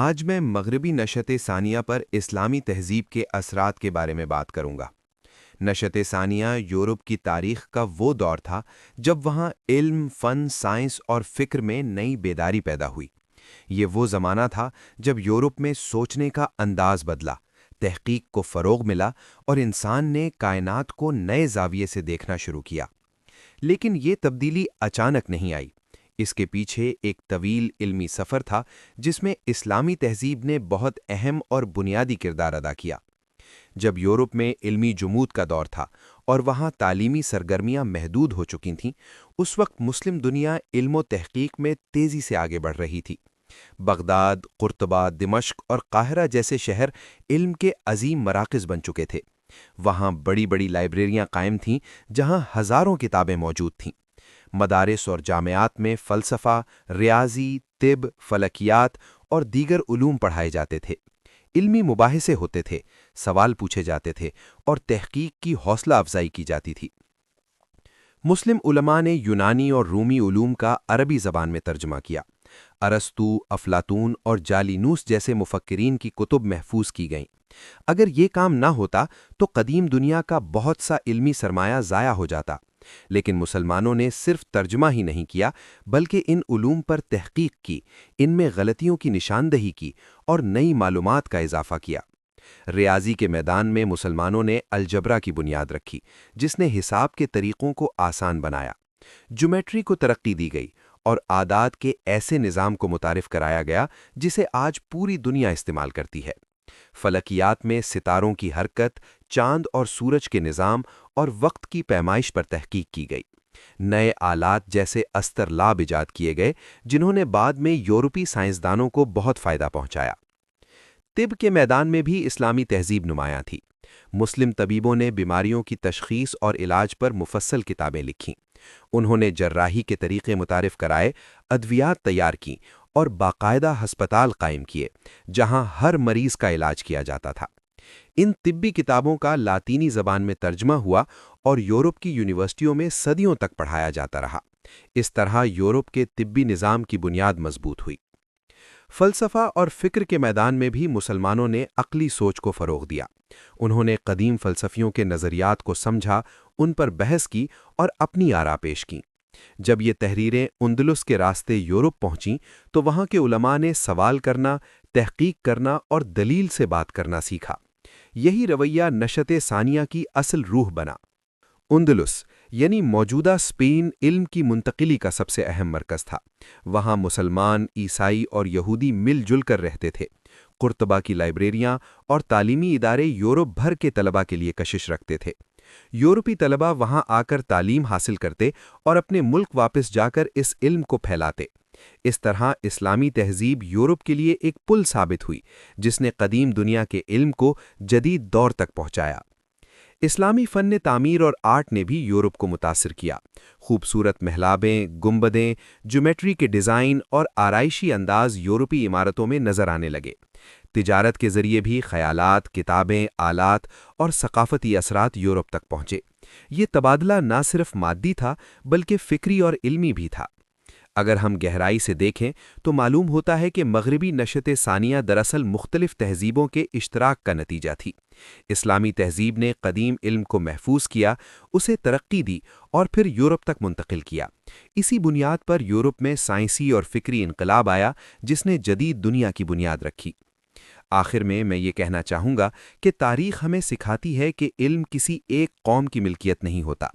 آج میں مغربی نشت ثانیہ پر اسلامی تہذیب کے اثرات کے بارے میں بات کروں گا۔ نشت ثانیہ یورپ کی تاریخ کا وہ دور تھا جب وہاں علم، فن، سائنس اور فکر میں نئی بیداری پیدا ہوئی۔ یہ وہ زمانہ تھا جب یورپ میں سوچنے کا انداز بدلا، تحقیق کو فروغ ملا اور انسان نے کائنات کو نئے زاویے سے دیکھنا شروع کیا۔ لیکن یہ تبدیلی اچانک نہیں آئی۔ اس کے پیچھے ایک طویل علمی سفر تھا جس میں اسلامی تہذیب نے بہت اہم اور بنیادی کردار ادا کیا۔ جب یورپ میں علمی جمود کا دور تھا اور وہاں تعلیمی سرگرمیاں محدود ہو چکی تھیں، اس وقت مسلم دنیا علم و تحقیق میں تیزی سے آگے بڑھ رہی تھی۔ بغداد، قرطبہ، دمشق اور قاہرہ جیسے شہر علم کے عظیم مراکز بن چکے تھے۔ وہاں بڑی بڑی لائبریریاں قائم تھیں جہاں ہزاروں کتابیں موجود تھیں۔ مدارس اور جامعات میں فلسفہ، ریاضی، طب، فلکیات اور دیگر علوم پڑھائے جاتے تھے۔ علمی مباحثے ہوتے تھے، سوال پوچھے جاتے تھے اور تحقیق کی حوصلہ افزائی کی جاتی تھی۔ مسلم علماء نے یونانی اور رومی علوم کا عربی زبان میں ترجمہ کیا۔ ارسطو، افلاطون اور جالینوس جیسے مفکرین کی کتب محفوظ کی گئیں۔ اگر یہ کام نہ ہوتا تو قدیم دنیا کا بہت سا علمی سرمایہ ضائع ہو جاتا۔ لیکن مسلمانوں نے صرف ترجمہ ہی نہیں کیا بلکہ ان علوم پر تحقیق کی، ان میں غلطیوں کی نشاندہی کی اور نئی معلومات کا اضافہ کیا۔ ریاضی کے میدان میں مسلمانوں نے الجبرا کی بنیاد رکھی، جس نے حساب کے طریقوں کو آسان بنایا۔ جیومیٹری کو ترقی دی گئی اور اعداد کے ایسے نظام کو متعارف کرایا گیا جسے آج پوری دنیا استعمال کرتی ہے۔ فلکیات میں ستاروں کی حرکت، چاند اور سورج کے نظام اور وقت کی پیمائش پر تحقیق کی گئی۔ نئے آلات جیسے اسطرلاب ایجاد کیے گئے جنہوں نے بعد میں یورپی سائنسدانوں کو بہت فائدہ پہنچایا۔ طب کے میدان میں بھی اسلامی تہذیب نمایاں تھی۔ مسلم طبیبوں نے بیماریوں کی تشخیص اور علاج پر مفصل کتابیں لکھیں۔ انہوں نے جراحی کے طریقے متعارف کرائے، ادویات تیار کیں اور باقاعدہ ہسپتال قائم کیے جہاں ہر مریض کا علاج کیا جاتا تھا۔ ان طبی کتابوں کا لاطینی زبان میں ترجمہ ہوا اور یورپ کی یونیورسٹیوں میں صدیوں تک پڑھایا جاتا رہا۔ اس طرح یورپ کے طبی نظام کی بنیاد مضبوط ہوئی۔ فلسفہ اور فکر کے میدان میں بھی مسلمانوں نے عقلی سوچ کو فروغ دیا۔ انہوں نے قدیم فلسفیوں کے نظریات کو سمجھا، ان پر بحث کی اور اپنی آراء پیش کیں۔ جب یہ تحریریں اندلس کے راستے یورپ پہنچیں تو وہاں کے علماء نے سوال کرنا، تحقیق کرنا اور دلیل سے بات کرنا سیکھا۔ یہی رویہ نشت ثانیہ کی اصل روح بنا۔ اندلس یعنی موجودہ اسپین علم کی منتقلی کا سب سے اہم مرکز تھا۔ وہاں مسلمان، عیسائی اور یہودی مل جل کر رہتے تھے۔ قرطبہ کی لائبریریاں اور تعلیمی ادارے یورپ بھر کے طلباء کے لیے کشش رکھتے تھے۔ یورپی طلباء وہاں آ کر تعلیم حاصل کرتے اور اپنے ملک واپس جا کر اس علم کو پھیلاتے۔ اس طرح اسلامی تہذیب یورپ کے لیے ایک پل ثابت ہوئی جس نے قدیم دنیا کے علم کو جدید دور تک پہنچایا۔ اسلامی فن تعمیر اور آرٹ نے بھی یورپ کو متاثر کیا۔ خوبصورت محلابیں، گنبدیں، جیومیٹری کے ڈیزائن اور آرائشی انداز یورپی عمارتوں میں نظر آنے لگے۔ تجارت کے ذریعے بھی خیالات، کتابیں، آلات اور ثقافتی اثرات یورپ تک پہنچے۔ یہ تبادلہ نہ صرف مادی تھا بلکہ فکری اور علمی بھی تھا۔ اگر ہم گہرائی سے دیکھیں تو معلوم ہوتا ہے کہ مغربی نشت ثانیہ دراصل مختلف تہذیبوں کے اشتراک کا نتیجہ تھی۔ اسلامی تہذیب نے قدیم علم کو محفوظ کیا، اسے ترقی دی اور پھر یورپ تک منتقل کیا۔ اسی بنیاد پر یورپ میں سائنسی اور فکری انقلاب آیا جس نے جدید دنیا کی بنیاد رکھی۔ آخر میں یہ کہنا چاہوں گا کہ تاریخ ہمیں سکھاتی ہے کہ علم کسی ایک قوم کی ملکیت نہیں ہوتا۔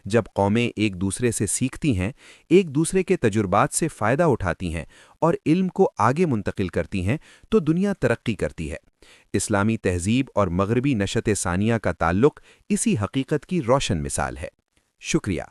جب قومیں ایک دوسرے سے سیکھتی ہیں، ایک دوسرے کے تجربات سے فائدہ اٹھاتی ہیں اور علم کو آگے منتقل کرتی ہیں تو دنیا ترقی کرتی ہے۔ اسلامی تہذیب اور مغربی نشت ثانیہ کا تعلق اسی حقیقت کی روشن مثال ہے۔ شکریہ۔